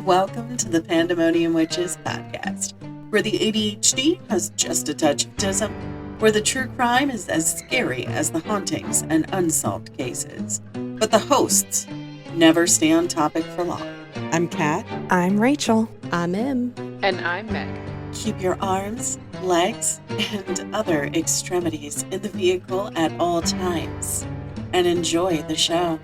Welcome to the Pandemonium Witches podcast, where the ADHD has just a touch of autism, where the true crime is as scary as the hauntings and unsolved cases. But the hosts never stay on topic for long. I'm Kat. I'm Rachel. I'm Em. And I'm Meg. Keep your arms, legs, and other extremities in the vehicle at all times, and enjoy the show.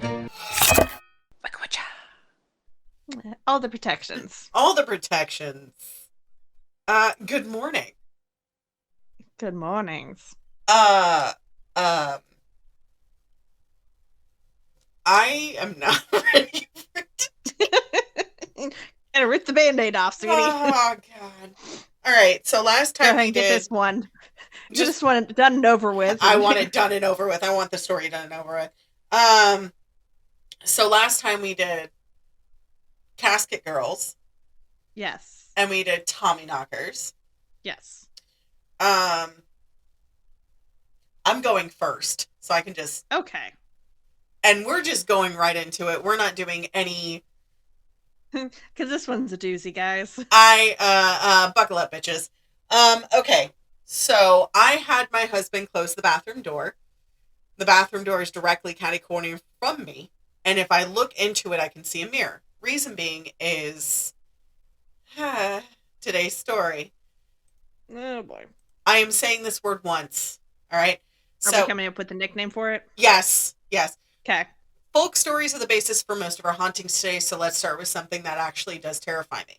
All the protections. All the protections. Good morning. Good mornings. I am not ready for today. Gotta rip the Band-Aid off, sweetie. Oh, God. All right, so last time we get did... this one. Just want it done and over with. I want it done and over with. I want the story done and over with. So last time we did Casket Girls. Yes. And we did Tommy Knockers. Yes. I'm going first, so I can just... Okay. And we're just going right into it. We're not doing any... Because this one's a doozy, guys. Buckle up, bitches. Okay. So I had my husband close the bathroom door. The bathroom door is directly catty-corner from me. And if I look into it, I can see a mirror. Reason being is today's story. Oh, boy. I am saying this word once. All right. Are we coming up with a nickname for it? Yes. Yes. Okay. Folk stories are the basis for most of our hauntings today, so let's start with something that actually does terrify me.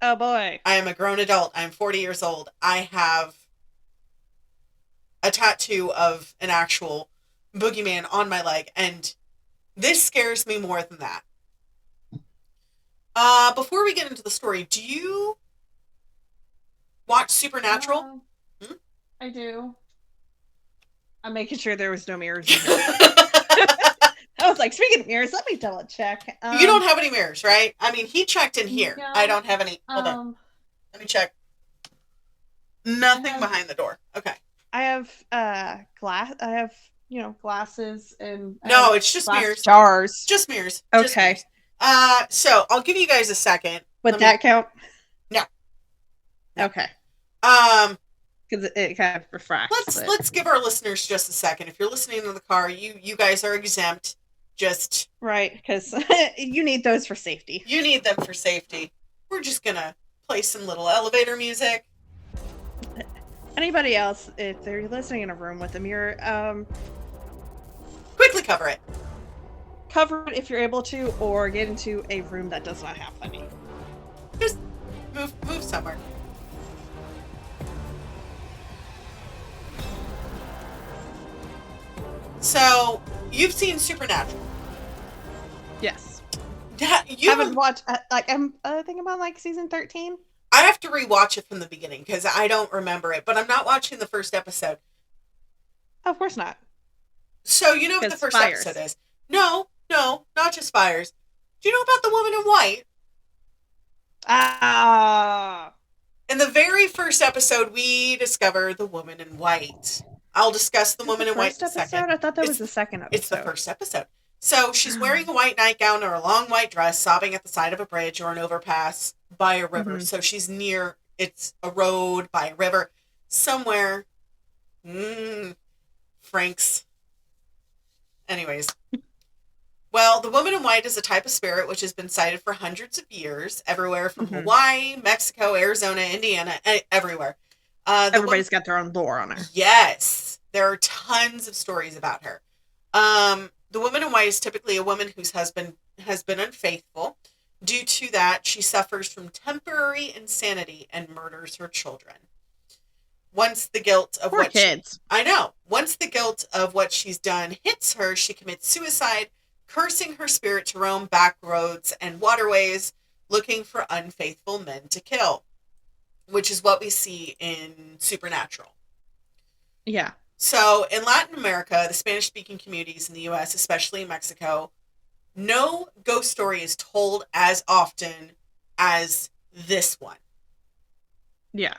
Oh, boy. I am a grown adult. I am 40 years old. I have a tattoo of an actual boogeyman on my leg, and this scares me more than that. Before we get into the story, do you watch Supernatural? I do. I'm making sure there was no mirrors in here. I was like, speaking of mirrors, let me double check. You don't have any mirrors, right? I mean, he checked in here. No, I don't have any. Hold on. Let me check. Nothing behind the door. Okay. I have glass. I have glasses and no, it's just mirrors. Jars. Just mirrors. Okay. Just mirrors. So I'll give you guys a second. Would that count? No. Okay. Because it kind of refracts. Let's give our listeners just a second. If you're listening in the car, you guys are exempt. Just right, because you need those for safety. You need them for safety. We're just gonna play some little elevator music. Anybody else, if they're listening in a room with a mirror, quickly cover it. Cover it if you're able to, or get into a room that does not have any. Just move somewhere. So, you've seen Supernatural. Yes. You haven't watched, I'm thinking about season 13. I have to rewatch it from the beginning because I don't remember it, but I'm not watching the first episode. Of course not. So, you know what the first episode is? No, not just fires. Do you know about the woman in white? In the very first episode, we discover the woman in white. I'll discuss the woman in white in a second. I thought that was the second episode. It's the first episode. So she's wearing a white nightgown or a long white dress, sobbing at the side of a bridge or an overpass by a river. Mm-hmm. So she's near, it's a road by a river somewhere. Frank's. Anyways. Well, the woman in white is a type of spirit which has been cited for hundreds of years, everywhere from Hawaii, Mexico, Arizona, Indiana, everywhere. Everybody's got their own lore on her. Yes. There are tons of stories about her. The woman in white is typically a woman whose husband has been unfaithful. Due to that, she suffers from temporary insanity and murders her children. Once the guilt of Poor kids. Once the guilt of what she's done hits her, she commits suicide, cursing her spirit to roam back roads and waterways, looking for unfaithful men to kill, which is what we see in Supernatural. Yeah. So, in Latin America, the Spanish-speaking communities in the U.S., especially in Mexico, no ghost story is told as often as this one. Yeah.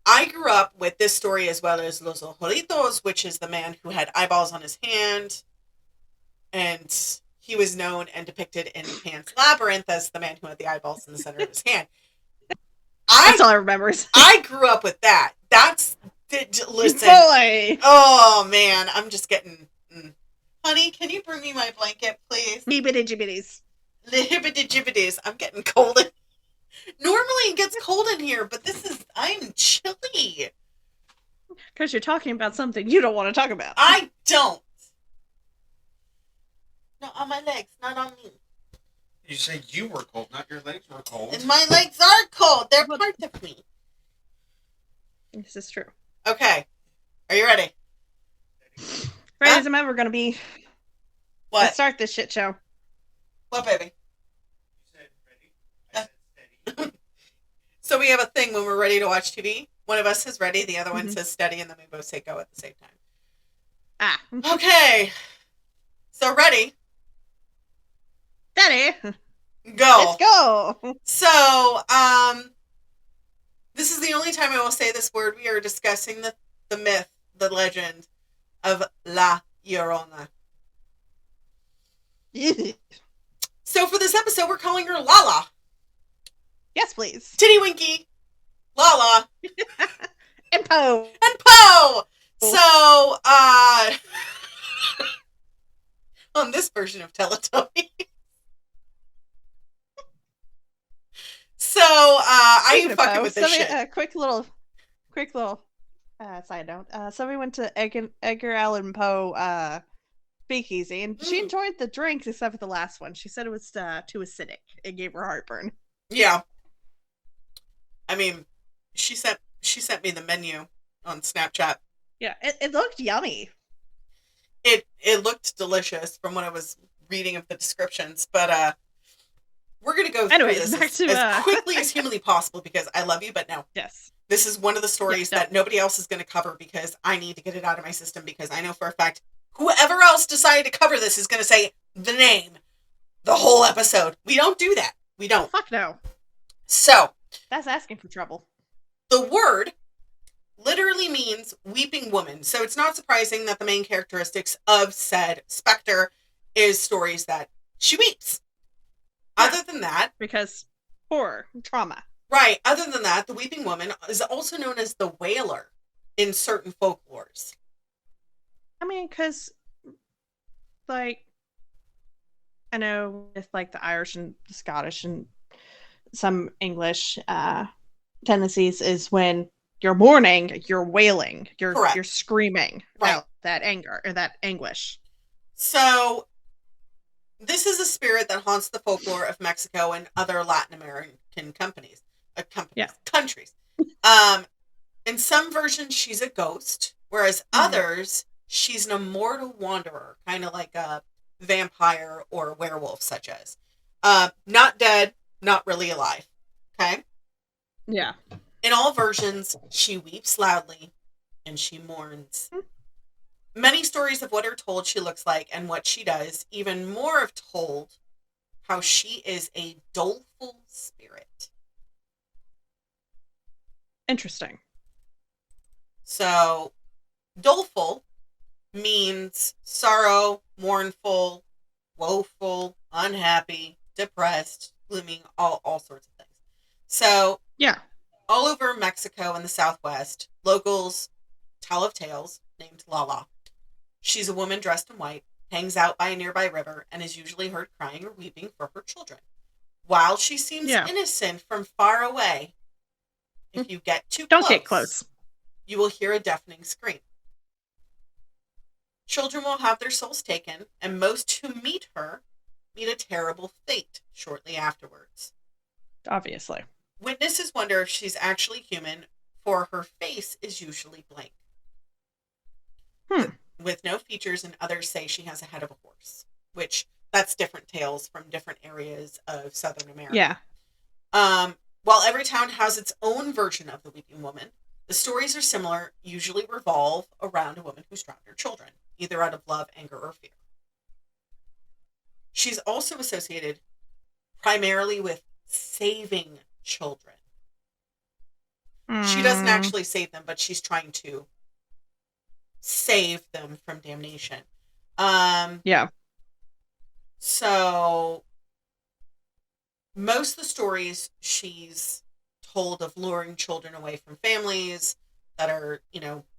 I grew up with this story as well as Los Ojolitos, which is the man who had eyeballs on his hand, and he was known and depicted in Pan's Labyrinth as the man who had the eyeballs in the center of his hand. That's all I remember. I grew up with that. Listen. Boy. Oh, man. I'm just getting... Honey, can you bring me my blanket, please? Hibbity-jibbities. Hibbity-jibbities. I'm getting cold. Normally it gets cold in here, but I'm chilly. Because you're talking about something you don't want to talk about. I don't. No, on my legs, not on me. You say you were cold, not your legs were cold. And my legs are cold. They're part of me. This is true. Okay. Are you ready? Ready as I'm ever going to be. What? Let's start this shit show. What, baby? You said ready. I said steady. So we have a thing when we're ready to watch TV. One of us is ready, the other one Mhm. says steady, and then we both say go at the same time. Ah. Okay. So ready? Steady. Go. Let's go. So, this is the only time I will say this word. We are discussing the myth, the legend of La Llorona. So for this episode, we're calling her LaLa. Yes, please. Titty Winky, LaLa, And Poe. and Poe. So, on this version of Teletubbies. So, I am fucking with this shit. Quick little side note. Somebody went to Edgar Allan Poe speakeasy, and she enjoyed the drinks except for the last one. She said it was too acidic. It gave her heartburn. Yeah. I mean, she sent me the menu on Snapchat. Yeah, it looked yummy. It looked delicious from what I was reading of the descriptions, but we're gonna go through this as quickly as humanly possible because I love you, but no. Yes. This is one of the stories that nobody else is going to cover because I need to get it out of my system because I know for a fact whoever else decided to cover this is going to say the name the whole episode. We don't do that. We don't. Fuck no. So. That's asking for trouble. The word literally means weeping woman. So it's not surprising that the main characteristics of said specter is stories that she weeps. Yeah. Other than that. Because horror, trauma. Right. Other than that, the weeping woman is also known as the wailer in certain folklores. I mean, because, like, I know with, like, the Irish and the Scottish and some English tendencies is when you're mourning, you're wailing, you're screaming out that anger or that anguish. So, this is a spirit that haunts the folklore of Mexico and other Latin American countries. In some versions, she's a ghost, whereas others, she's an immortal wanderer, kind of like a vampire or werewolf, such as. Not dead, not really alive. Okay? Yeah. In all versions, she weeps loudly and she mourns. Many stories of what are told she looks like and what she does. Even more have told how she is a doleful spirit. Interesting. So, doleful means sorrow, mournful, woeful, unhappy, depressed, gloomy, all sorts of things. So, yeah, all over Mexico and the Southwest, locals tell of tales named LaLa. She's a woman dressed in white, hangs out by a nearby river, and is usually heard crying or weeping for her children. While she seems innocent from far away, if you get Don't get close, you will hear a deafening scream. Children will have their souls taken, and most who meet her meet a terrible fate shortly afterwards. Obviously. Witnesses wonder if she's actually human, for her face is usually blank. With no features, and others say she has a head of a horse, which that's different tales from different areas of Southern America. Yeah. While every town has its own version of the weeping woman, the stories are similar, usually revolve around a woman who's drowned her children, either out of love, anger, or fear. She's also associated primarily with saving children. She doesn't actually save them, but she's trying to save them from damnation. Yeah. So most of the stories she's told of luring children away from families that are,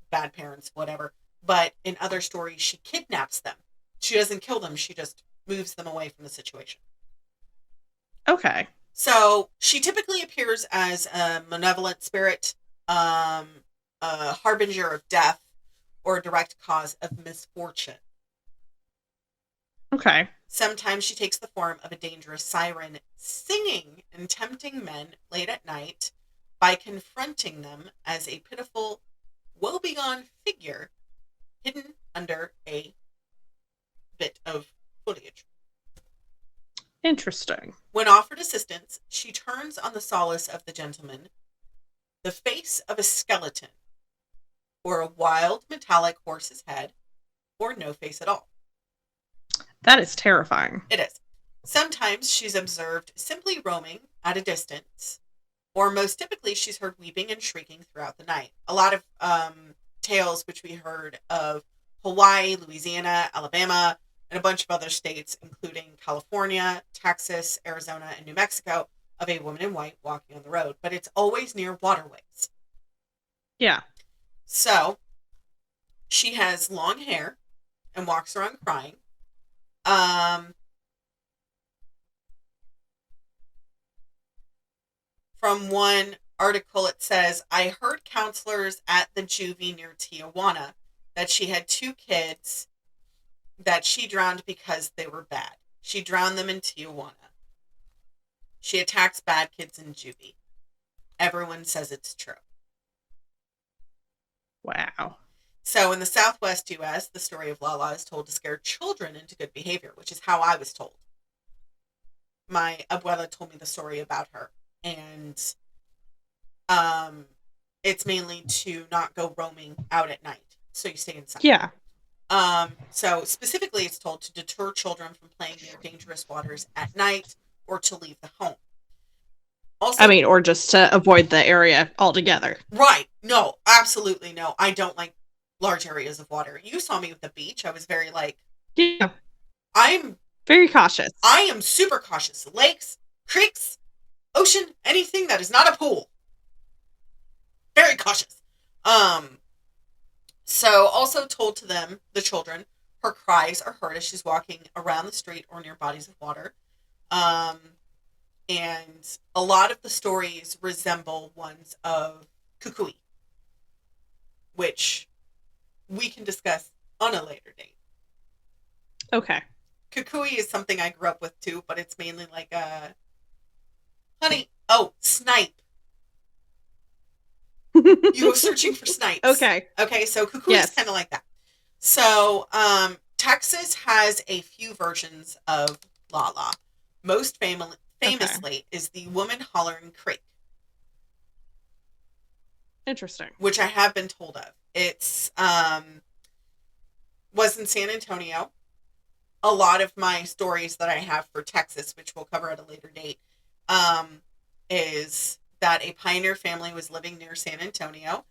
bad parents, whatever. But in other stories, she kidnaps them. She doesn't kill them. She just moves them away from the situation. Okay. So she typically appears as a malevolent spirit, um, a harbinger of death, or a direct cause of misfortune. Okay. Sometimes she takes the form of a dangerous siren, singing and tempting men late at night by confronting them as a pitiful, woebegone figure hidden under a bit of foliage. Interesting. When offered assistance, she turns on the solace of the gentleman, the face of a skeleton, or a wild metallic horse's head, or no face at all. That is terrifying. It is. Sometimes she's observed simply roaming at a distance, or most typically she's heard weeping and shrieking throughout the night. A lot of tales which we heard of Hawaii, Louisiana, Alabama, and a bunch of other states, including California, Texas, Arizona, and New Mexico, of a woman in white walking on the road. But it's always near waterways. Yeah. So she has long hair and walks around crying. From one article, it says, I heard counselors at the juvie near Tijuana that she had 2 kids that she drowned because they were bad. She drowned them in Tijuana. She attacks bad kids in juvie. Everyone says it's true. Wow. So in the Southwest U.S., the story of LaLa is told to scare children into good behavior, which is how I was told. My abuela told me the story about her. And it's mainly to not go roaming out at night. So you stay inside. Yeah. So specifically, it's told to deter children from playing near dangerous waters at night or to leave the home. Also, or just to avoid the area altogether. Right. No, absolutely no. I don't like large areas of water. You saw me with the beach. I was very Yeah. I'm very cautious. I am super cautious. Lakes, creeks, ocean, anything that is not a pool. Very cautious. So also told to them, the children, her cries are heard as she's walking around the street or near bodies of water. And a lot of the stories resemble ones of Kukui, which we can discuss on a later date. Okay. Kukui is something I grew up with too, but it's mainly like a snipe. You go searching for snipes. Okay, so Kukui is kind of like that. So, Texas has a few versions of LaLa. Most famously is the Woman Hollering Creek. Interesting. Which I have been told of. It's was in San Antonio. A lot of my stories that I have for Texas, which we'll cover at a later date, is that a pioneer family was living near San Antonio,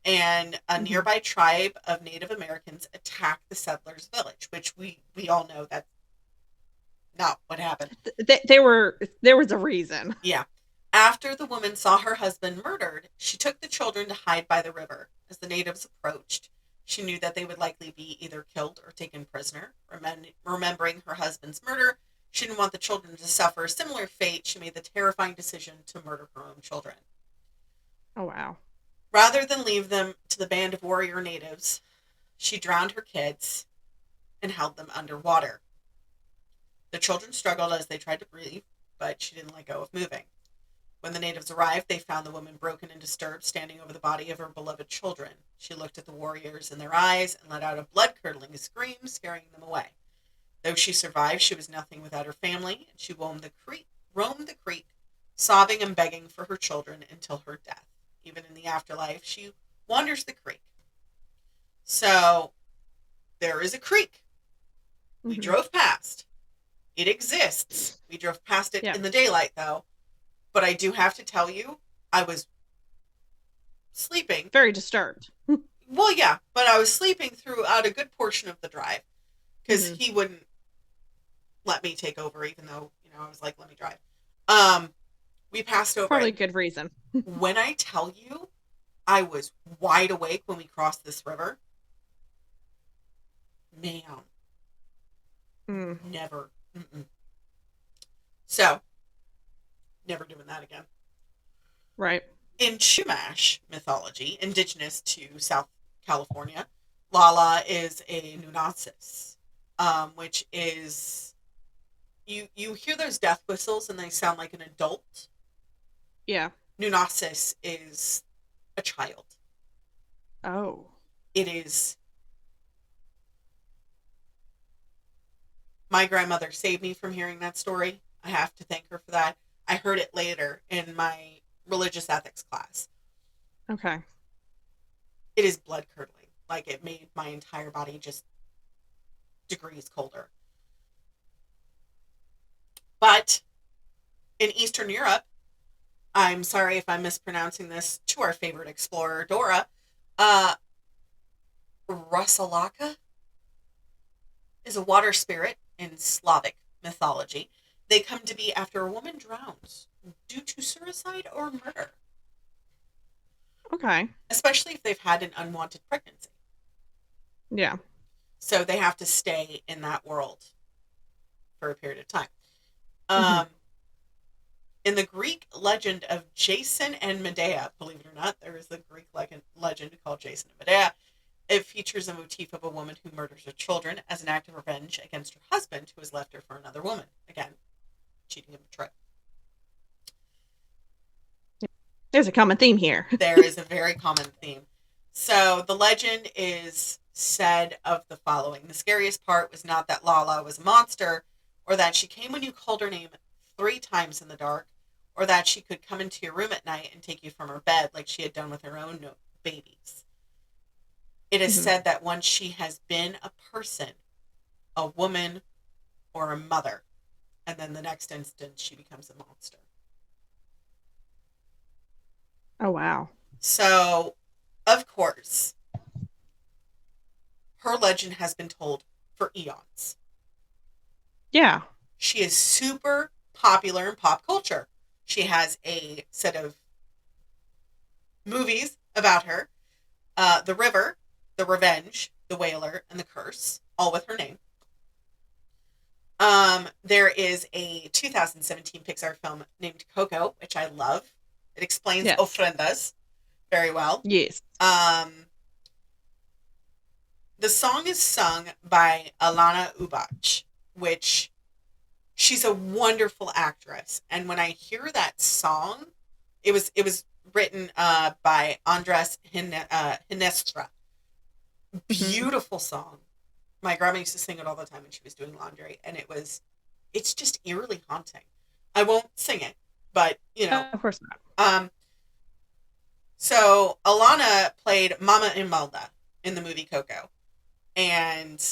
and a nearby tribe of Native Americans attacked the settlers' village, which we all know that's not what happened. There was a reason. Yeah. After the woman saw her husband murdered, she took the children to hide by the river. As the natives approached, she knew that they would likely be either killed or taken prisoner. Remembering her husband's murder, she didn't want the children to suffer a similar fate. She made the terrifying decision to murder her own children. Oh, wow. Rather than leave them to the band of warrior natives, she drowned her kids and held them underwater. The children struggled as they tried to breathe, but she didn't let go of moving. When the natives arrived, they found the woman broken and disturbed, standing over the body of her beloved children. She looked at the warriors in their eyes and let out a blood-curdling scream, scaring them away. Though she survived, she was nothing without her family, and she roamed the creek, sobbing and begging for her children until her death. Even in the afterlife, she wanders the creek. So, there is a creek. We drove past. It exists. We drove past it in the daylight, though. But I do have to tell you, I was sleeping. Very disturbed. Well, yeah, but I was sleeping throughout a good portion of the drive. Because he wouldn't, let me take over, even though, I was like, let me drive. We passed over Probably it. good reason. When I tell you, I was wide awake when we crossed this river. Man, never. Mm-mm. So, never doing that again. Right. In Chumash mythology, indigenous to South California, LaLa is a Nunasis, which is you hear those death whistles and they sound like an adult. Yeah. Nunasis is a child. Oh. It is. My grandmother saved me from hearing that story. I have to thank her for that. I heard it later in my religious ethics class. Okay. It is blood curdling. Like, it made my entire body just degrees colder. But in Eastern Europe, I'm sorry if I'm mispronouncing this to our favorite explorer, Dora, Rusalaka is a water spirit in Slavic mythology. They come to be after a woman drowns due to suicide or murder. Okay. Especially if they've had an unwanted pregnancy. Yeah. So they have to stay in that world for a period of time. In the Greek legend of Jason and Medea, believe it or not, there is a Greek legend called Jason and Medea. It features a motif of a woman who murders her children as an act of revenge against her husband who has left her for another woman. Again, cheating and betrayal. There's a common theme here. There is a very common theme. So the legend is said of the following. The scariest part was not that LaLa was a monster, or that she came when you called her name 3 times in the dark, or that she could come into your room at night and take you from her bed like she had done with her own babies. It is said that once she has been a person, a woman, or a mother, and then the next instant she becomes a monster. Oh, wow. So, of course, her legend has been told for eons. Yeah. She is super popular in pop culture. She has a set of movies about her. The River, The Revenge, The Wailer, and The Curse, all with her name. There is a 2017 Pixar film named Coco, which I love. It explains ofrendas very well. Yes. The song is sung by Alana Ubach, which she's a wonderful actress. And when I hear that song, it was written by Andres Hinestra. Beautiful song. My grandma used to sing it all the time when she was doing laundry, and it's just eerily haunting. I won't sing it, but Of course not. So Alana played Mama Imelda in the movie Coco, and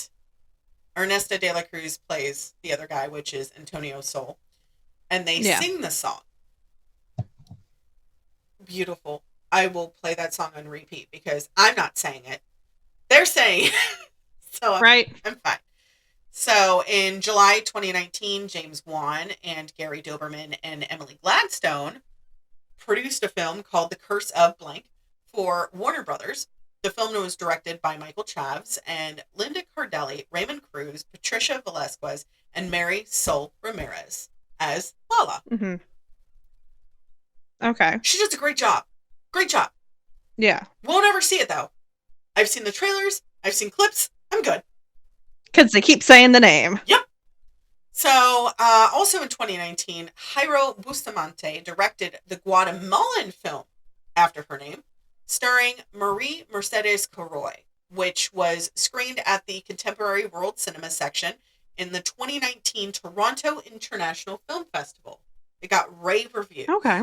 Ernesto de la Cruz plays the other guy, which is Antonio Sol, and they sing the song. Beautiful. I will play that song on repeat because I'm not saying it. They're saying it. So I'm fine. So in July 2019, James Wan and Gary Doberman and Emily Gladstone produced a film called The Curse of Blank for Warner Brothers. The film was directed by Michael Chaves and Linda Cardelli, Raymond Cruz, Patricia Velasquez, and Mary Sol Ramirez as LaLa. Okay. She does a great job. Great job. Yeah. Won't ever see it, though. I've seen the trailers. I've seen clips. I'm good. Because they keep saying the name. Yep. So, also in 2019, Jairo Bustamante directed the Guatemalan film after her name, starring Marie Mercedes Caroy, which was screened at the Contemporary World Cinema section in the 2019 Toronto International Film Festival. It got rave reviews. Okay.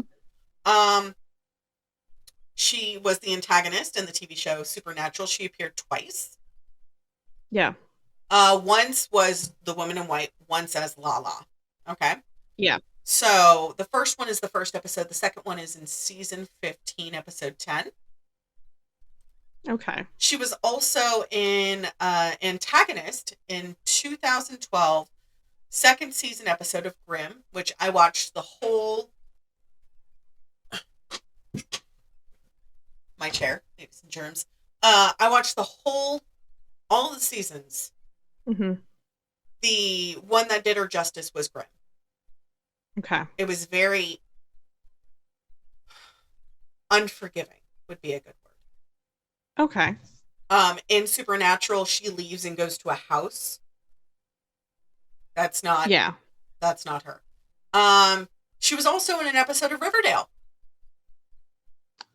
She was the antagonist in the TV show Supernatural. She appeared twice. Yeah. Once was the woman in white, once as LaLa. Okay? Yeah. So, the first one is the first episode. The second one is in season 15, episode 10. Okay. She was also in antagonist in 2012 second season episode of Grimm, which I watched the whole. My chair, maybe some germs. I watched all the seasons. Mm-hmm. The one that did her justice was Grimm. Okay. It was very unforgiving, would be a good word. Okay. In Supernatural, she leaves and goes to a house. That's not her. She was also in an episode of Riverdale.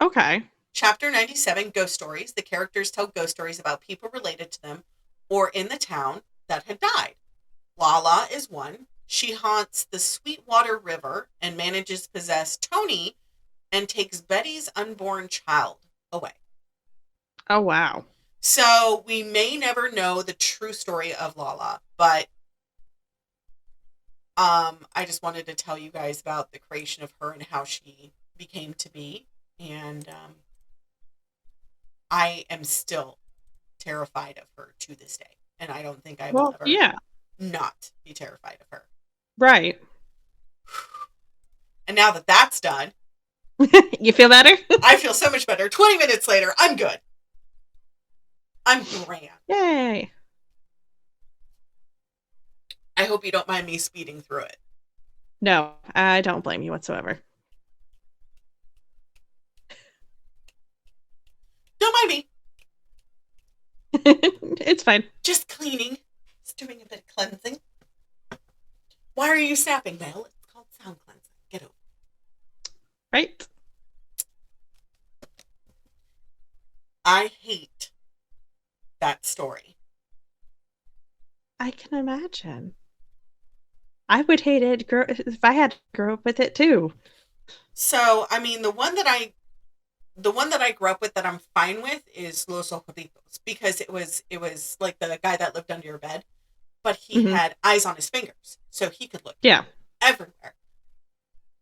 Okay. Chapter 97, Ghost Stories. The characters tell ghost stories about people related to them or in the town that had died. LaLa is one. She haunts the Sweetwater River and manages to possess Tony and takes Betty's unborn child away. Oh, wow. So we may never know the true story of LaLa, but I just wanted to tell you guys about the creation of her and how she became to be. And I am still terrified of her to this day. And I don't think I will ever not be terrified of her. Right. And now that that's done. You feel better? I feel so much better. 20 minutes later, I'm good. I'm grand. Yay. I hope you don't mind me speeding through it. No, I don't blame you whatsoever. Don't mind me. It's fine. Just cleaning. Just doing a bit of cleansing. Why are you snapping, Mel? It's called sound cleansing. Get over it. Right? I hate that story. I can imagine. I would hate it if I had to grow up with it too. So, I mean, the one that I grew up with that I'm fine with is Los Ojos, because it was like the guy that lived under your bed, but he had eyes on his fingers, so he could look everywhere.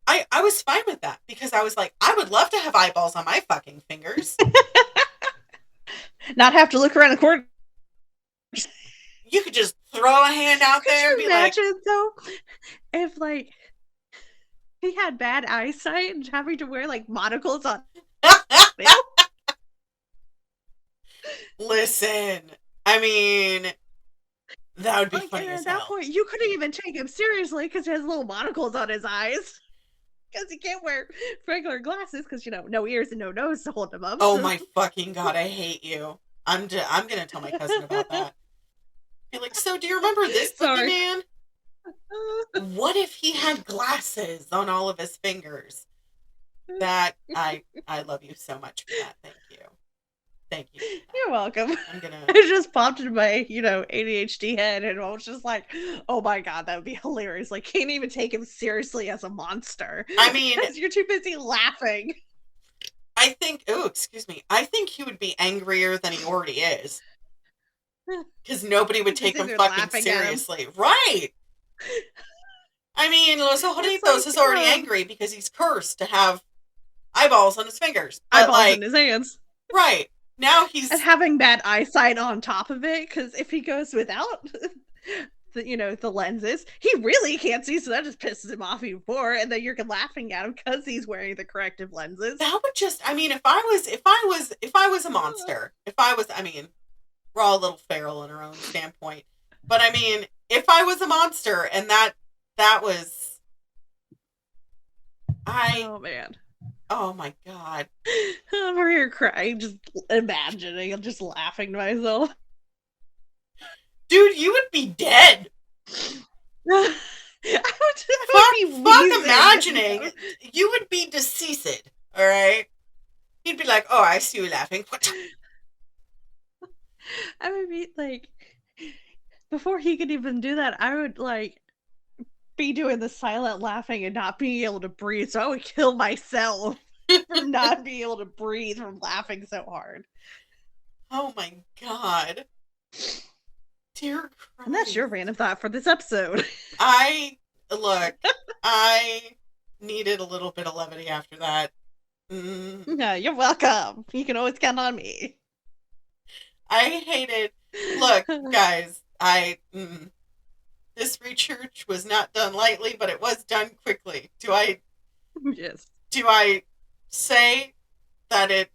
I was fine with that because I was like, I would love to have eyeballs on my fucking fingers. Not have to look around the corner. You could just throw a hand out there and be like, though, if like he had bad eyesight and having to wear like monocles on. Listen, I mean, that would be funny as hell. At that point, you couldn't even take him seriously because he has little monocles on his eyes. Because he can't wear regular glasses because, you know, no ears and no nose to hold him up. Oh my fucking God, I hate you. I'm gonna tell my cousin about that. Be like, so do you remember this fucking man? What if he had glasses on all of his fingers? That I love you so much for that. Thank you. Thank you. You're welcome. It just popped into my, ADHD head, and I was just like, oh my God, that would be hilarious. Like, can't even take him seriously as a monster. I mean, because you're too busy laughing. I think I think he would be angrier than he already is. Because nobody would take him fucking seriously. Right. I mean, Los Ojos is already angry because he's cursed to have eyeballs on his fingers. But eyeballs in his hands. Right. Now he's... And having bad eyesight on top of it, because if he goes without the lenses, he really can't see, so that just pisses him off even more, and then you're laughing at him because he's wearing the corrective lenses. That would just... I mean, if I was a monster, we're all a little feral in our own standpoint, but I mean, if I was a monster and that was... Oh, man. Oh my God. I'm over here crying, just imagining. I'm just laughing to myself. Dude, you would be dead. I would fuck imagining. You would be deceased, alright? He'd be like, oh, I see you laughing. I would be like, before he could even do that, I would be doing the silent laughing and not being able to breathe, so I would kill myself from not being able to breathe from laughing so hard. Oh my God. Dear Christ. And that's your random thought for this episode. I needed a little bit of levity after that. Yeah, you're welcome. You can always count on me. I hated... Look, guys, this research was not done lightly, but it was done quickly. Yes. Do I say that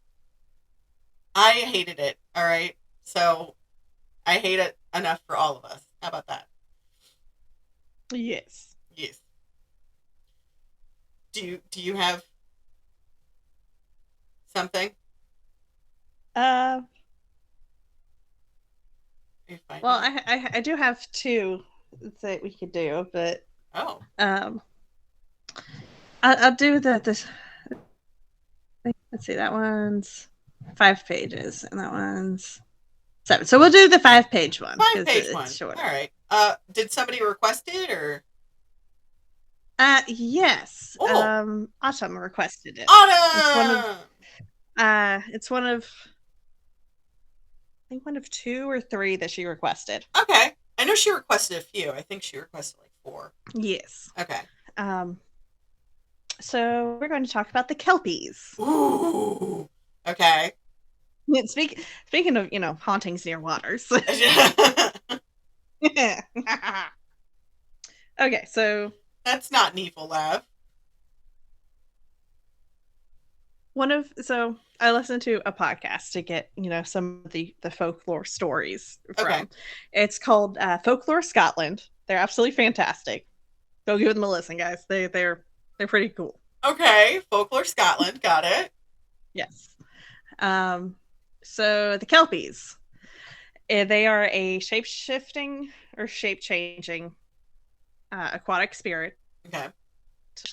I hated it, all right? So I hate it enough for all of us. How about that? Yes. Yes. Do you have something? Uh, well, Finding? I do have two that we could do, but Oh, I'll do this. Let's see, that one's 5 pages, and that one's 7. So we'll do the 5-page one because 5-page it's one. shorter. All right. Did somebody request it or? Yes. Oh, Autumn requested it. Autumn. It's one of I think one of 2 or 3 that she requested. Okay, I know she requested a few. I think she requested like 4. Yes. Okay. So we're going to talk about the Kelpies. Ooh. Okay. Speaking of, hauntings near waters. Okay, so That's not an evil laugh. I listened to a podcast to get, some of the folklore stories from. Okay. It's called Folklore Scotland. They're absolutely fantastic. Go give them a listen, guys. They're pretty cool. Okay. Folklore Scotland. Got it. Yes. So the Kelpies, they are a shape-shifting or shape-changing aquatic spirit Okay.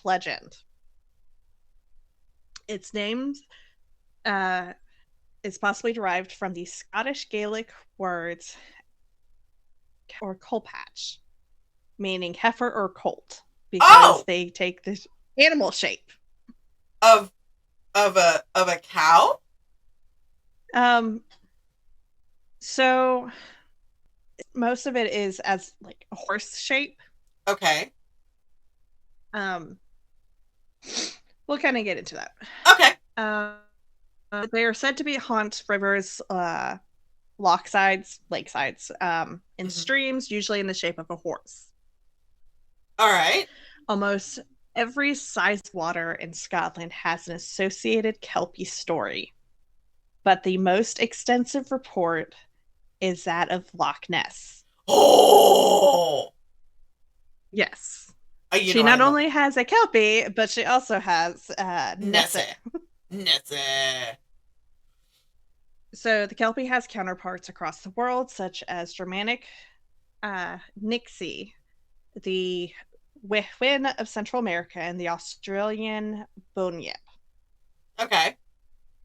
legend. Its name is possibly derived from the Scottish Gaelic words or colpatch, meaning heifer or colt, because they take the animal shape of a cow. So most of it is as like a horse shape. Okay. We'll kind of get into that. Okay. They are said to be haunt rivers, lakesides, in streams, usually in the shape of a horse. All right. Almost every sized water in Scotland has an associated Kelpie story, but the most extensive report is that of Loch Ness. Oh. Yes. She not only has a Kelpie, but she also has Nessie. Nessie. So the Kelpie has counterparts across the world, such as Germanic Nixie, the Wihwin of Central America, and the Australian Bunyip. Okay.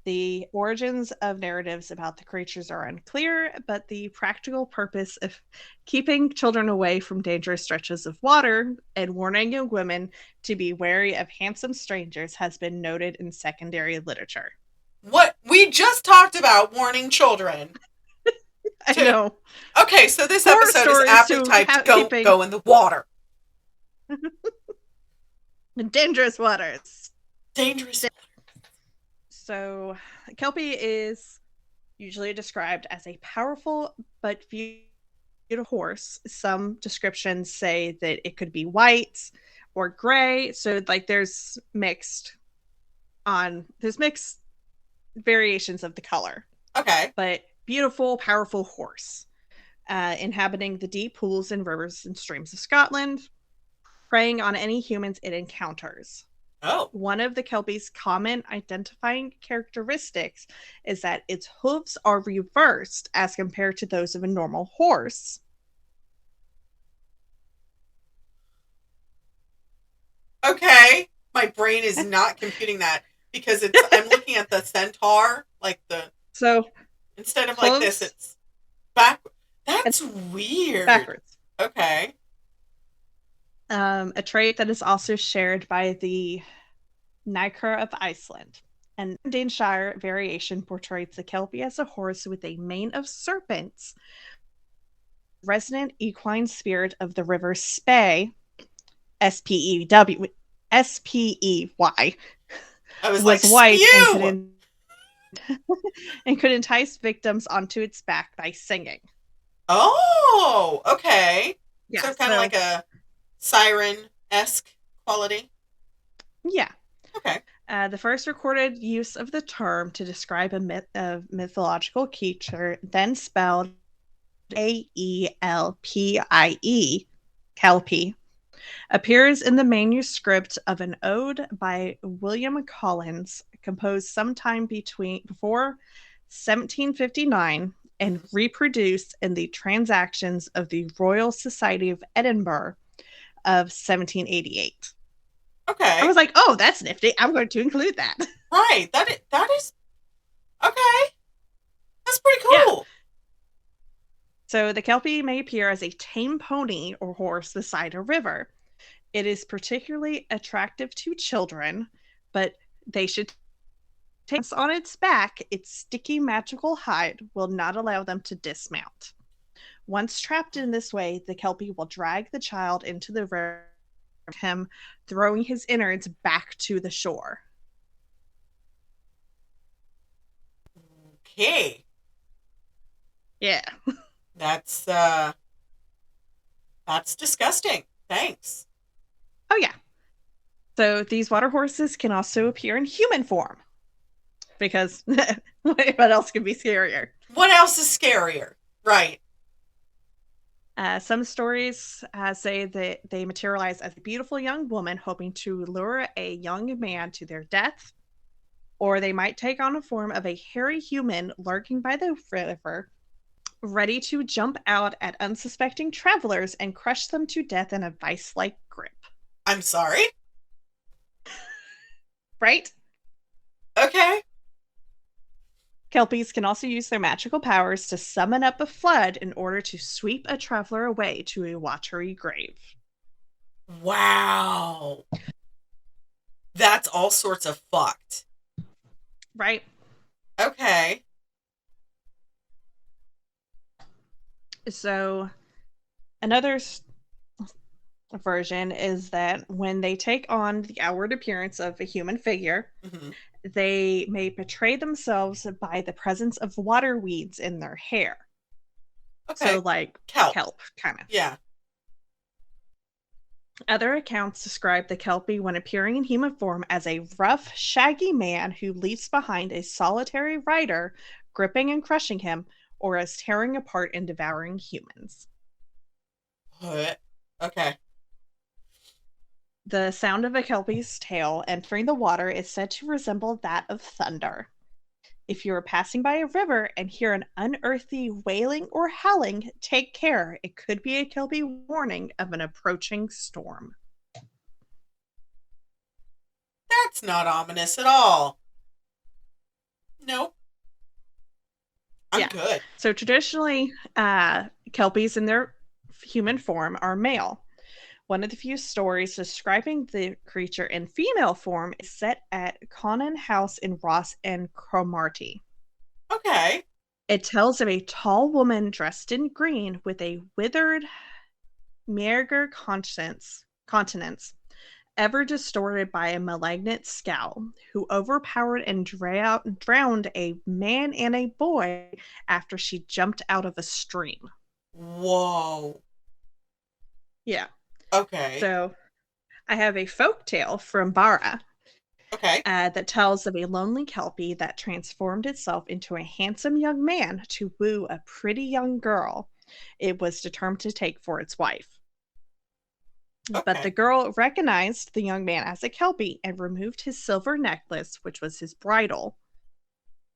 The origins of narratives about the creatures are unclear, but the practical purpose of keeping children away from dangerous stretches of water and warning young women to be wary of handsome strangers has been noted in secondary literature. What we just talked about warning children. I know. Okay, so this episode is aptly typed go in the water. Dangerous waters. Dangerous. So, Kelpie is usually described as a powerful but beautiful horse. Some descriptions say that it could be white or gray. So, like, there's mixed variations of the color. Okay. But beautiful, powerful horse, inhabiting the deep pools and rivers and streams of Scotland, preying on any humans it encounters. Oh. One of the Kelpie's common identifying characteristics is that its hooves are reversed as compared to those of a normal horse. Okay. My brain is not computing that because I'm looking at the centaur, so instead of like this, it's back. That's weird. Backwards. Okay. A trait that is also shared by the Nykur of Iceland. An Daneshire variation portrays the Kelpie as a horse with a mane of serpents. Resonant equine spirit of the river Spey, S-P-E-Y, was white and could entice victims onto its back by singing. Oh, okay. Yeah, So kind of like a siren-esque quality. yeah. Okay. The first recorded use of the term to describe a mythological creature, then spelled Aelpie, Kelpie, appears in the manuscript of an ode by William Collins, composed sometime before 1759 and Mhm. reproduced in the Transactions of the Royal Society of Edinburgh of 1788. I Okay. was like, oh, that's nifty. I'm going to include that. Right. That is okay. That's pretty Yeah. cool. So the Kelpie may appear as a tame pony or horse beside a river. It is particularly attractive to children, but they should take on its back. Its sticky magical hide will not allow them to dismount. Once trapped in this way, the Kelpie will drag the child into the river, him throwing his innards back to the shore. Okay. Yeah. That's that's disgusting. Thanks. Oh, yeah. So these water horses can also appear in human form because what else could be scarier? What else is scarier? Right. Some stories say that they materialize as a beautiful young woman hoping to lure a young man to their death, or they might take on a form of a hairy human lurking by the river, ready to jump out at unsuspecting travelers and crush them to death in a vice like grip. I'm sorry. Right? Okay. Kelpies can also use their magical powers to summon up a flood in order to sweep a traveler away to a watery grave. Wow. That's all sorts of fucked. Right? Okay. So, another version is that when they take on the outward appearance of a human figure, Hmm. they may betray themselves by the presence of water weeds in their hair. So, Okay. like Kelp. kelp, kind of. Yeah. Other accounts describe the Kelpie when appearing in human form as a rough, shaggy man who leaps behind a solitary rider, gripping and crushing him, or as tearing apart and devouring humans. What? Okay. The sound of a Kelpie's tail entering the water is said to resemble that of thunder. If you are passing by a river and hear an unearthly wailing or howling, take care. It could be a Kelpie warning of an approaching storm. That's not ominous at all. Nope. I'm Yeah. good. So traditionally, Kelpies in their human form are male. One of the few stories describing the creature in female form is set at Conan House in Ross and Cromarty. Okay. It tells of a tall woman dressed in green with a withered, meagre countenance, ever distorted by a malignant scowl, who overpowered and drowned a man and a boy after she jumped out of a stream. Whoa. Yeah. Okay. So I have a folk tale from Bara Okay. that tells of a lonely Kelpie that transformed itself into a handsome young man to woo a pretty young girl it was determined to take for its wife. But the Okay. girl recognized the young man as a Kelpie and removed his silver necklace, which was his bridle,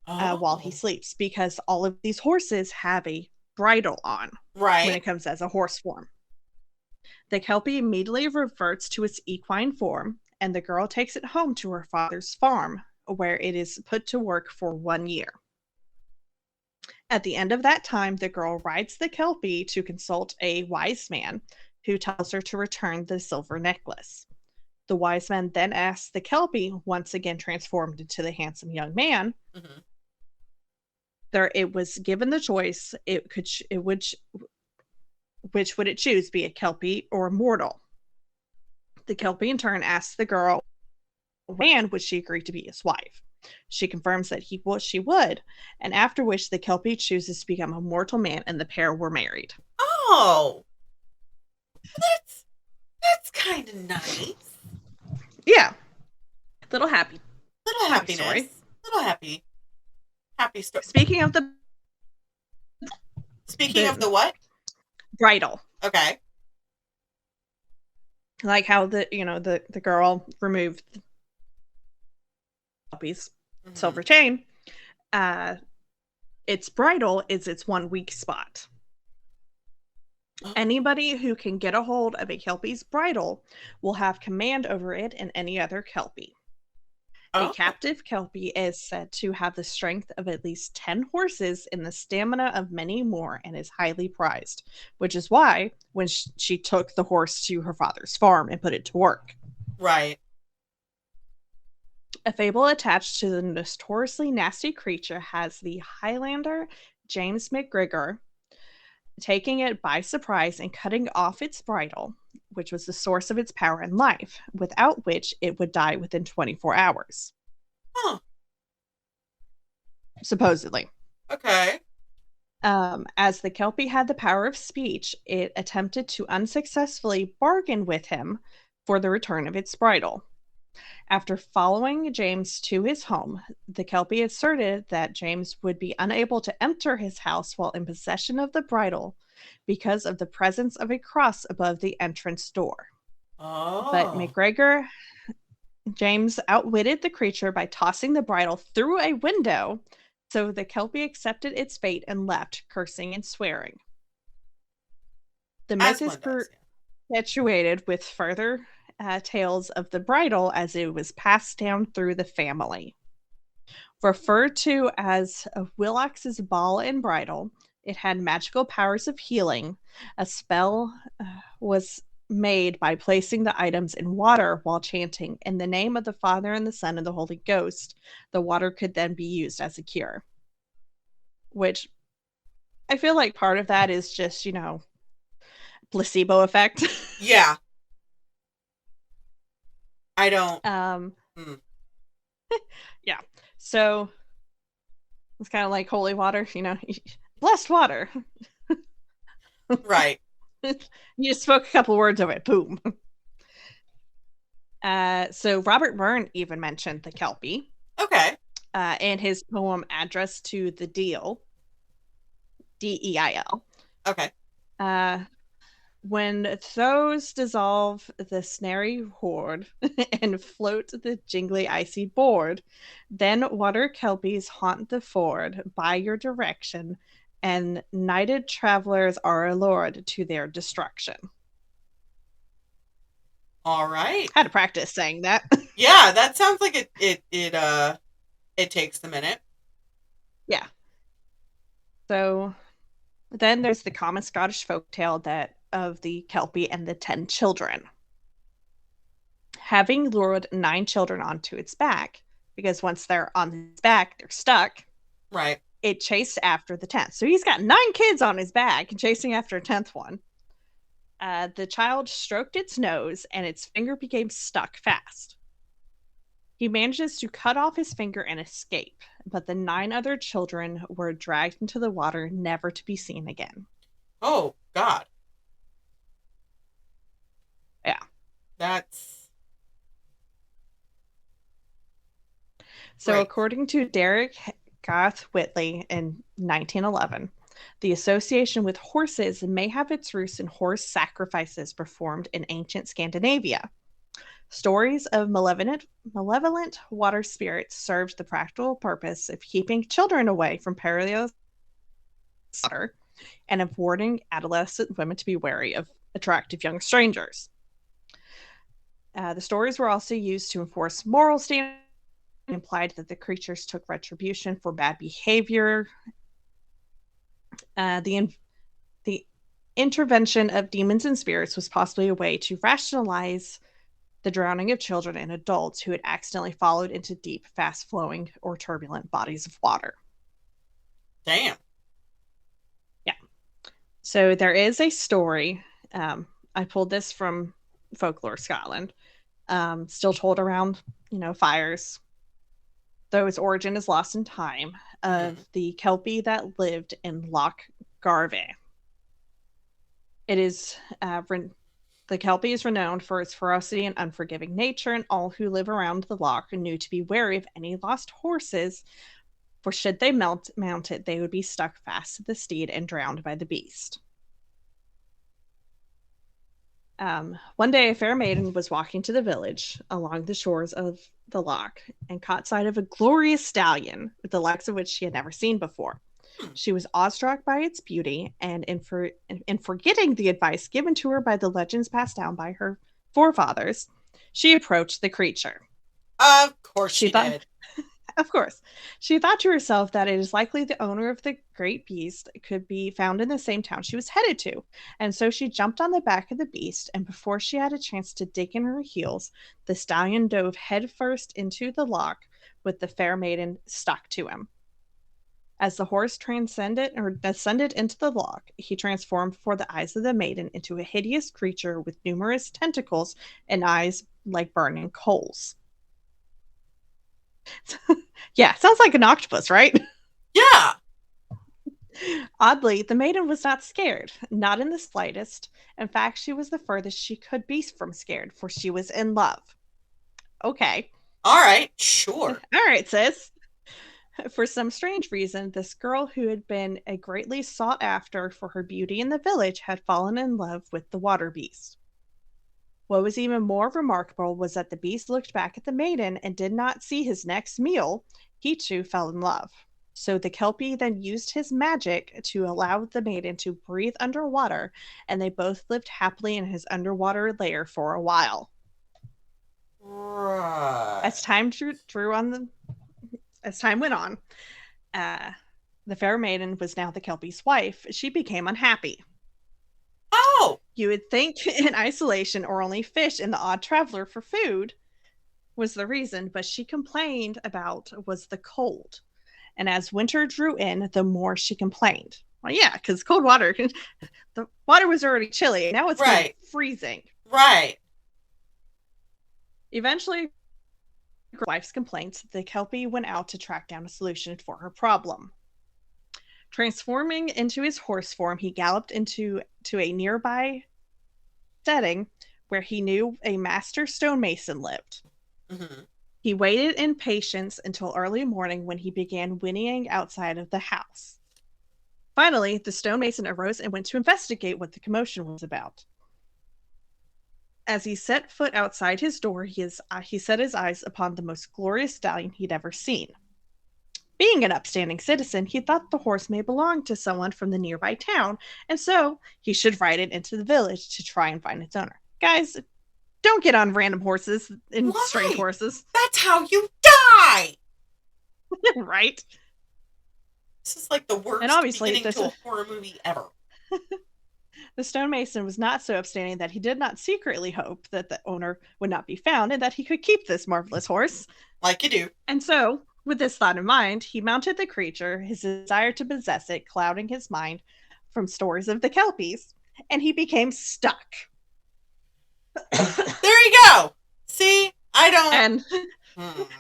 while he Oh. sleeps, because all of these horses have a bridle on when it Right. comes as a horse form. The Kelpie immediately reverts to its equine form, and the girl takes it home to her father's farm, where it is put to work for 1 year. At the end of that time, the girl rides the Kelpie to consult a wise man who tells her to return the silver necklace. The wise man then asks the Kelpie, once again transformed into the handsome young man, Hmm. there it was given the choice which would it choose, be a Kelpie or a mortal. The Kelpie in turn asks the girl, man, would she agree to be his wife? She confirms that she would, and after which the Kelpie chooses to become a mortal man, and the pair were married. Oh. That's that's kind of nice. Yeah, little happy Little story. happiness. Little happy story. Speaking of the Speaking of the what? bridal, Okay. like how the girl removed Kelpie's Mm-hmm. silver chain, uh, its bridle is its one weak spot. Oh, Anybody who can get a hold of a Kelpie's bridle will have command over it and any other Kelpie. A oh, captive Kelpie is said to have the strength of at least 10 horses and the stamina of many more and is highly prized, which is why when she took the horse to her father's farm and put it to work. right. A fable attached to the notoriously nasty creature has the Highlander James McGregor taking it by surprise and cutting off its bridle, which was the source of its power and life, without which it would die within 24 hours. Huh. Supposedly. Okay. As the Kelpie had the power of speech, it attempted to unsuccessfully bargain with him for the return of its bridle. After following James to his home, the Kelpie asserted that James would be unable to enter his house while in possession of the bridle because of the presence of a cross above the entrance door. But Oh. McGregor, James outwitted the creature by tossing the bridle through a window, so the Kelpie accepted its fate and left, cursing and swearing. The myth As is one does. perpetuated with further tales of the bridle as it was passed down through the family. Referred to as a Willax's ball and bridle, it had magical powers of healing. A spell was made by placing the items in water while chanting in the name of the Father and the Son and the Holy Ghost. The water could then be used as a cure. Which I feel like part of that is just, placebo effect. Yeah. I don't. um, Mm, yeah. So it's kind of like holy water, blessed water. right. You just spoke a couple words of it, boom. So Robert Byrne even mentioned the Kelpie Okay. in his poem Address to the Deil, Deil. Okay. Uh, when those dissolve the snary hoard and float the jingly icy board, then water kelpies haunt the ford by your direction, and nighted travelers are allured to their destruction. All right. I had to practice saying that. Yeah, that sounds like it takes a minute. Yeah. So then there's the common Scottish folktale that of the Kelpie and the 10 children. Having lured 9 children onto its back, because once they're on its back, they're stuck, Right. it chased after the 10th. So he's got 9 kids on his back and chasing after a 10th one. The child stroked its nose and its finger became stuck fast. He manages to cut off his finger and escape, but the 9 other children were dragged into the water, never to be seen again. Oh God. Yeah. That's So, right. according to Derek Garth Whitley in 1911, the association with horses may have its roots in horse sacrifices performed in ancient Scandinavia. Stories of malevolent water spirits served the practical purpose of keeping children away from perilous water and of warning adolescent women to be wary of attractive young strangers. The stories were also used to enforce moral standards, implied that the creatures took retribution for bad behavior. The intervention of demons and spirits was possibly a way to rationalize the drowning of children and adults who had accidentally followed into deep, fast-flowing, or turbulent bodies of water. Damn. Yeah. So there is a story. I pulled this from Folklore Scotland. Still told around, fires, though its origin is lost in time, of the Kelpie that lived in Loch Garvey. It is The Kelpie is renowned for its ferocity and unforgiving nature, and all who live around the loch knew to be wary of any lost horses, for should they mount it, they would be stuck fast to the steed and drowned by the beast. One day, a fair maiden was walking to the village along the shores of the loch and caught sight of a glorious stallion, the likes of which she had never seen before. She was awestruck by its beauty, and in forgetting the advice given to her by the legends passed down by her forefathers, she approached the creature. Of course she did. Of course. She thought to herself that it is likely the owner of the great beast could be found in the same town she was headed to. And so she jumped on the back of the beast, and before she had a chance to dig in her heels, the stallion dove headfirst into the loch with the fair maiden stuck to him. As the horse descended into the loch, he transformed before the eyes of the maiden into a hideous creature with numerous tentacles and eyes like burning coals. Yeah, sounds like an octopus, right? Yeah. Oddly, the maiden was not scared, not in the slightest. In fact, she was the furthest she could be from scared, for she was in love. Okay. All right, sure. All right, sis. For some strange reason, this girl who had been a greatly sought after for her beauty in the village had fallen in love with the water beast. What was even more remarkable was that the beast looked back at the maiden and did not see his next meal. He too fell in love. So the Kelpie then used his magic to allow the maiden to breathe underwater, and they both lived happily in his underwater lair for a while. Right. As time went on, the fair maiden was now the Kelpie's wife. She became unhappy. Oh! You would think in isolation or only fish and the odd traveler for food was the reason, but she complained about was the cold. And as winter drew in, the more she complained. Well, yeah, because cold water, the water was already chilly. Now it's freezing. Right. Eventually, her wife's complaints, the Kelpie went out to track down a solution for her problem. Transforming into his horse form, he galloped into a nearby setting where he knew a master stonemason lived. Mm-hmm. He waited in patience until early morning when he began whinnying outside of the house. Finally, the stonemason arose and went to investigate what the commotion was about. As he set foot outside his door, he set his eyes upon the most glorious stallion he'd ever seen. Being an upstanding citizen, he thought the horse may belong to someone from the nearby town, and so he should ride it into the village to try and find its owner. Guys, don't get on random horses and strange horses. That's how you die! Right? This is like the worst and obviously, beginning to a horror movie ever. The stonemason was not so upstanding that he did not secretly hope that the owner would not be found and that he could keep this marvelous horse. Like you do. And so, with this thought in mind, he mounted the creature, his desire to possess it clouding his mind from stories of the Kelpies, and he became stuck. There you go! See? I don't... And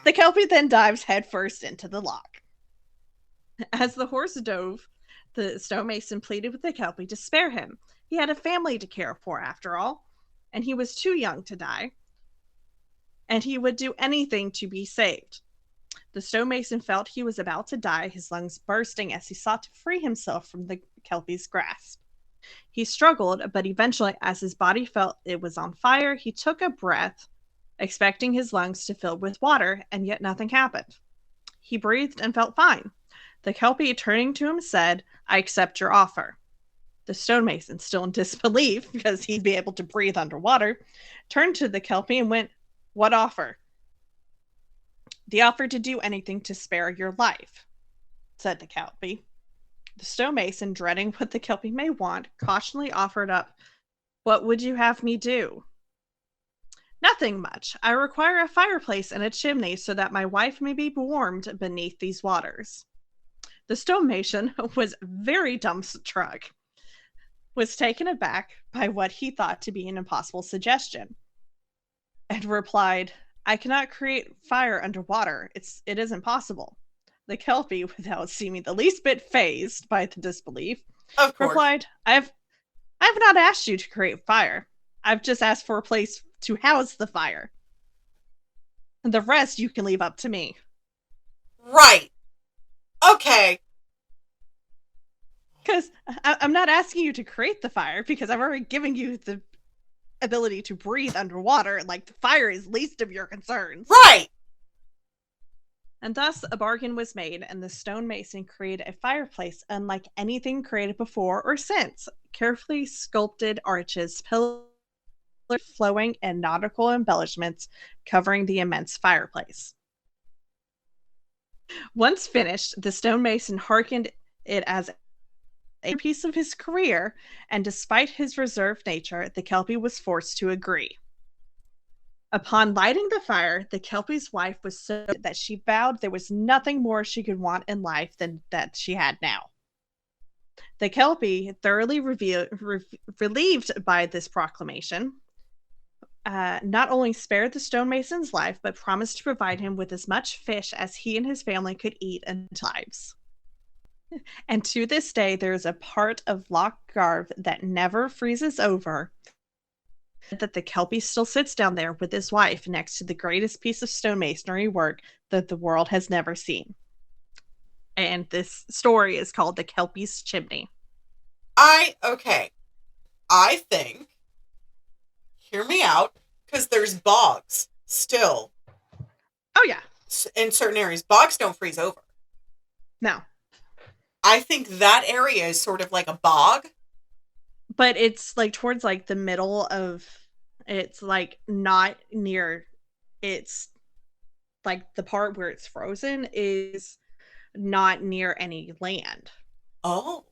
the Kelpie then dives headfirst into the loch. As the horse dove, the stonemason pleaded with the Kelpie to spare him. He had a family to care for, after all, and he was too young to die. And he would do anything to be saved. The stonemason felt he was about to die, his lungs bursting as he sought to free himself from the Kelpie's grasp. He struggled, but eventually, as his body felt it was on fire, he took a breath, expecting his lungs to fill with water, and yet nothing happened. He breathed and felt fine. The Kelpie, turning to him, said, "I accept your offer." The stonemason, still in disbelief, because he'd be able to breathe underwater, turned to the Kelpie and went, "What offer?" "The offer to do anything to spare your life," said the Kelpie. The stonemason, dreading what the Kelpie may want, cautiously offered up, "What would you have me do?" "Nothing much. I require a fireplace and a chimney so that my wife may be warmed beneath these waters." The stonemason was very dumbstruck, was taken aback by what he thought to be an impossible suggestion, and replied, "I cannot create fire underwater. It isn't possible." The Kelpie, without seeming the least bit fazed by the disbelief, of course, replied, I have not asked you to create fire. I've just asked for a place to house the fire. And the rest you can leave up to me. Right. Okay. Because I'm not asking you to create the fire, because I've already given you the ability to breathe underwater. Like, the fire is least of your concerns. Right. And thus, a bargain was made, and the stonemason created a fireplace unlike anything created before or since. Carefully sculpted arches, pillars, flowing, and nautical embellishments covering the immense fireplace. Once finished, the stonemason hearkened it as a piece of his career, and despite his reserved nature, the Kelpie was forced to agree. Upon lighting the fire, the Kelpie's wife was so that she vowed there was nothing more she could want in life than that she had now. The Kelpie, thoroughly relieved by this proclamation, not only spared the stonemason's life, but promised to provide him with as much fish as he and his family could eat in lives. And to this day, there is a part of Loch Garve that never freezes over, that the Kelpie still sits down there with his wife next to the greatest piece of stonemasonry work that the world has never seen. And this story is called The Kelpie's Chimney. Okay. I think, hear me out, because there's bogs still. Oh, yeah. In certain areas. Bogs don't freeze over. No. I think that area is sort of like a bog. But it's like towards like the middle of, it's like not near, it's like the part where it's frozen is not near any land. Oh.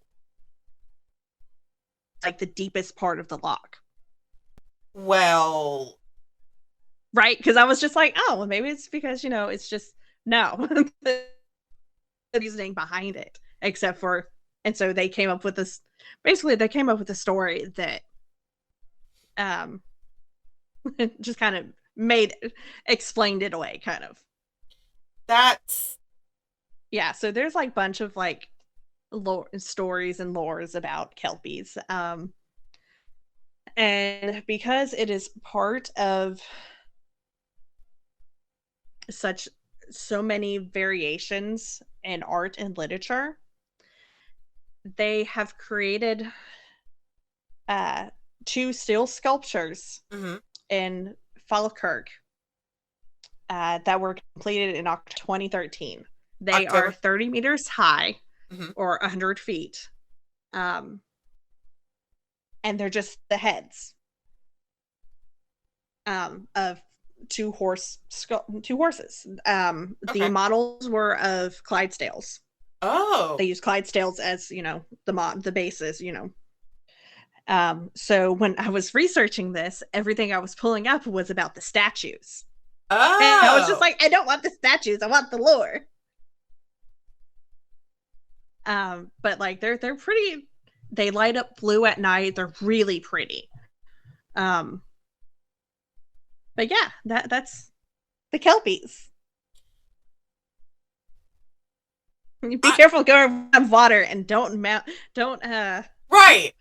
It's like the deepest part of the loch. Well. Right? Because I was just like, oh, well, maybe it's because, it's just, no. The reasoning behind it. Except for, and so they came up with this, basically they came up with a story that just kind of explained it away, kind of. That's. Yeah, so there's like a bunch of like stories and lores about Kelpies. And because it is part of so many variations in art and literature, they have created 2 steel sculptures in Falkirk that were completed in October 2013. They are 30 meters high, or 100 feet. And they're just the heads of 2 horses. The models were of Clydesdales. Oh. They use Clydesdales as, the bases, So when I was researching this, everything I was pulling up was about the statues. Oh. And I was just like, I don't want the statues, I want the lore. But like they're pretty, they light up blue at night, they're really pretty. But yeah, that's the Kelpies. Be careful going around water and don't right.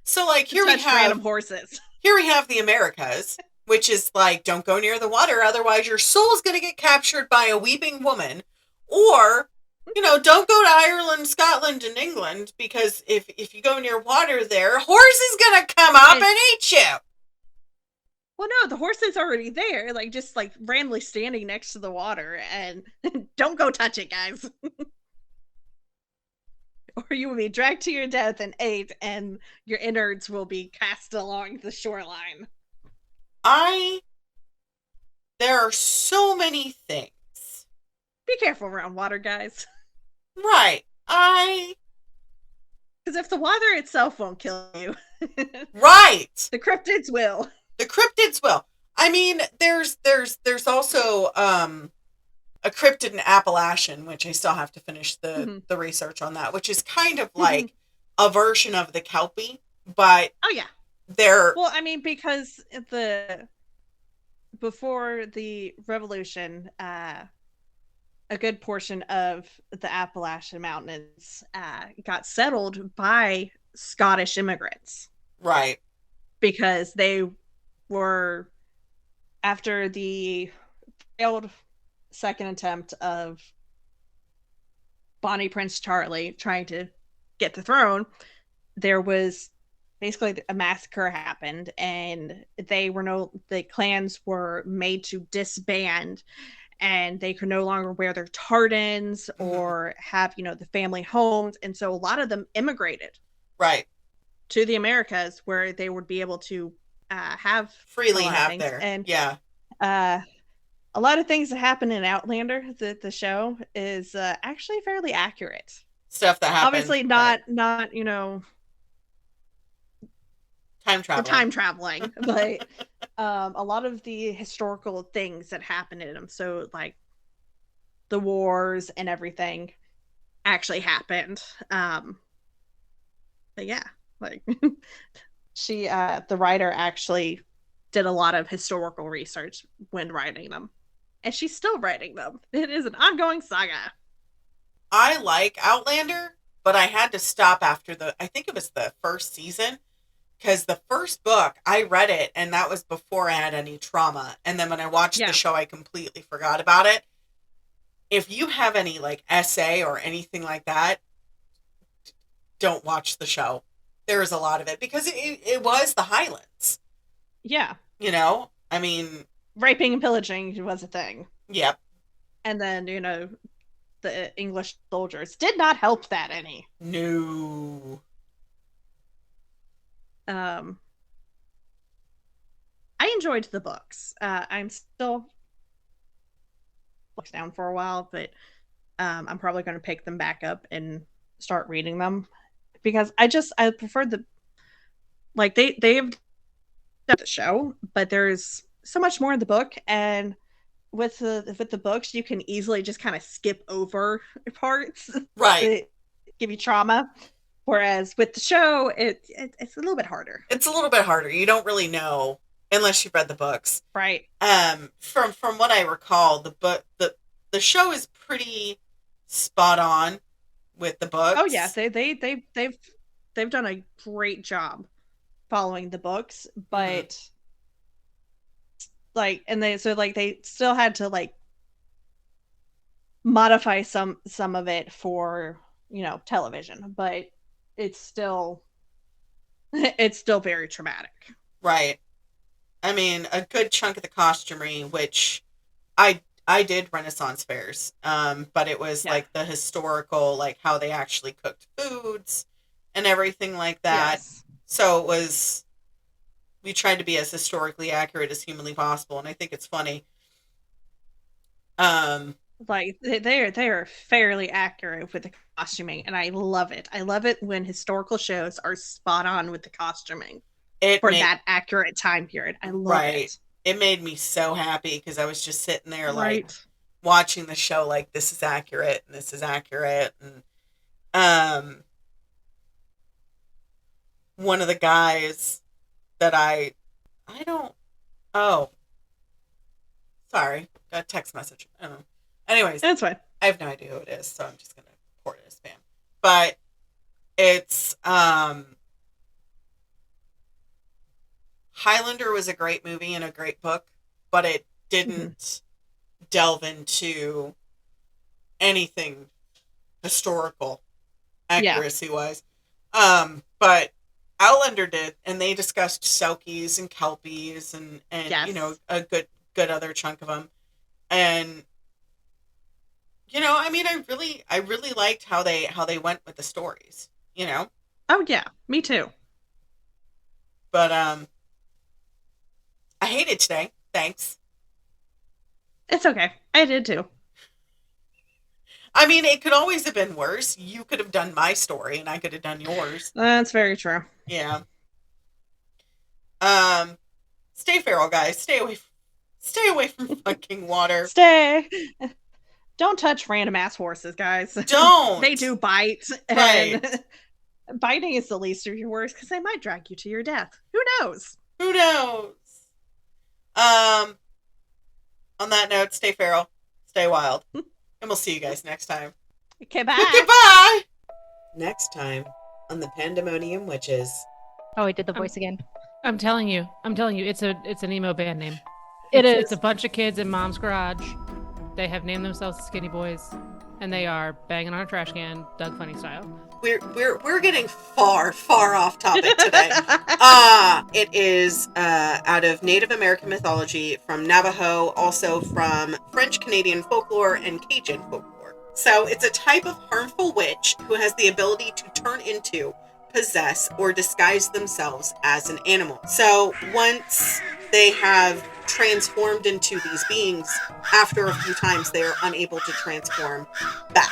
So like here we have random horses. Here we have the Americas, which is like, don't go near the water, otherwise your soul's gonna get captured by a weeping woman. Or, don't go to Ireland, Scotland, and England, because if you go near water there, a horse is gonna come up and eat you. Well, no, the horse is already there, like just like randomly standing next to the water, and don't go touch it, guys. Or you will be dragged to your death and ate, and your innards will be cast along the shoreline. There are so many things. Be careful around water, guys. Right. Because if the water itself won't kill you. Right. The cryptids will. The cryptids will. I mean, there's also a cryptid in Appalachian, which I still have to finish the research on that, which is kind of like a version of the Kelpie, but oh yeah, well, I mean, because before the Revolution, a good portion of the Appalachian Mountains got settled by Scottish immigrants, right? Because they were after the failed second attempt of Bonnie Prince Charlie trying to get the throne, there was basically a massacre happened, and the clans were made to disband, and they could no longer wear their tartans or have, the family homes. And so a lot of them immigrated Right. to the Americas, where they would be able to have Freely a lot of have things. there. And yeah. A lot of things that happen in Outlander, the show, is actually fairly accurate. Stuff that happens. Obviously not time traveling. the time traveling, but a lot of the historical things that happen in them. So like the wars and everything actually happened. But yeah, like the writer actually did a lot of historical research when writing them, and she's still writing them. It is an ongoing saga. I like Outlander, but I had to stop after I think it was the first season, because the first book, I read it, and that was before I had any trauma. And then when I watched the show, I completely forgot about it. If you have any like essay or anything like that, don't watch the show. There's a lot of it, because it was the Highlands. Yeah. I mean... raping and pillaging was a thing. Yep. And then, the English soldiers did not help that any. No. I enjoyed the books. I'm still down for a while, but I'm probably going to pick them back up and start reading them, because I prefer they've done the show, but there's so much more in the book, and with the books you can easily just kind of skip over parts, right, that give you trauma. Whereas with the show, it's a little bit harder. It's a little bit harder. You don't really know unless you've read the books, right? From what I recall, the show is pretty spot on with the books. Oh yeah, they've done a great job following the books, but they still had to modify some of it for television, but it's still very traumatic. Right. I mean, a good chunk of the costumery, which I did Renaissance fairs, but it was like the historical, like how they actually cooked foods and everything like that. Yes. So we tried to be as historically accurate as humanly possible, and I think it's funny. They are fairly accurate with the costuming, and I love it. I love it when historical shows are spot on with the costuming that accurate time period. I love it. It made me so happy, because I was just sitting there watching the show like, this is accurate and this is accurate. And one of the guys that sorry, got a text message. I don't know. Anyways, that's fine. I have no idea who it is, so I'm just gonna report it as spam. But it's Highlander was a great movie and a great book, but it didn't delve into anything historical accuracy wise. But Outlander did, and they discussed Selkies and Kelpies and a good other chunk of them. And I mean, I really liked how they went with the stories, Oh yeah, me too. But I hate it today. Thanks. It's okay. I did too. I mean, it could always have been worse. You could have done my story, and I could have done yours. That's very true. Yeah. Stay feral, guys. Stay away from fucking water. Don't touch random ass horses, guys. Don't. They do bite. Right. And biting is the least of your worries, because they might drag you to your death. Who knows? Who knows? On that note, stay feral, stay wild, and we'll see you guys next time. Okay, bye. Goodbye. Next time on the Pandemonium Witches. Oh, I did the voice again. I'm telling you, it's an emo band name. It It's is. a bunch of kids in mom's garage. They have named themselves the Skinny Boys, and they are banging on a trash can, Doug Funny style. We're getting far off topic today. It is out of Native American mythology, from Navajo, also from French Canadian folklore and Cajun folklore. So it's a type of harmful witch who has the ability to turn into, possess, or disguise themselves as an animal. So once they have transformed into these beings, after a few times they are unable to transform back.